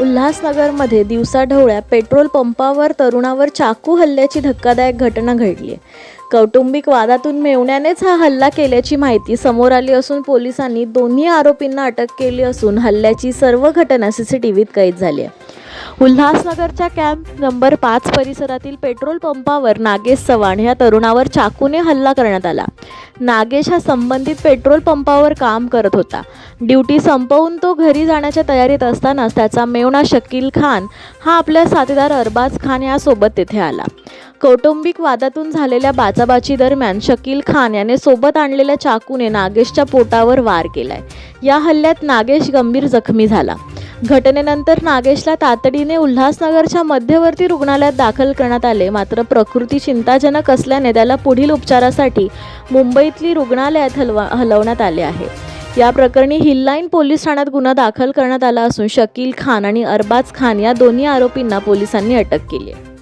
उल्हासनगरमध्ये दिवसाढवळ्या पेट्रोल पंपावर तरुणावर चाकू हल्ल्याची धक्कादायक घटना घडली आहे. कौटुंबिक वादातून मेव्हण्यानेच हा हल्ला केल्याची माहिती समोर आली असून पोलिसांनी दोन्ही आरोपींना अटक केली असून हल्ल्याची सर्व घटना सीसीटीव्हीत कैद झाली आहे. उल्हासनगरच्या कॅम्प नंबर 5 परिसरातील पेट्रोल पंपावर नागेश चव्हाण या तरुणावर चाकूने हल्ला करण्यात आला. नागेश हा संबंधित पेट्रोल पंपावर काम करत होता. ड्युटी संपवून तो घरी जाण्याच्या तयारीत असतानाच त्याचा मेव्हणा शकील खान हा आपल्या साथीदार अरबाज खान यासोबत तेथे आला. कौटुंबिक वादातून झालेल्या बाचाबाची दरम्यान शकील खान याने सोबत आणलेल्या चाकूने नागेशच्या पोटावर वार केलाय. या हल्ल्यात नागेश गंभीर जखमी झाला. घटनेनंतर नागेशला तातडीने उल्हासनगरच्या मध्यवर्ती रुग्णालयात दाखल करण्यात आले. मात्र प्रकृती चिंताजनक असल्याने त्याला पुढील उपचारासाठी मुंबईतली रुग्णालयात हलवण्यात आले आहे. या प्रकरणी हिललाईन पोलीस ठाण्यात गुन्हा दाखल करण्यात आला असून शकील खान आणि अरबाज खान या दोन्ही आरोपींना पोलिसांनी अटक केली आहे.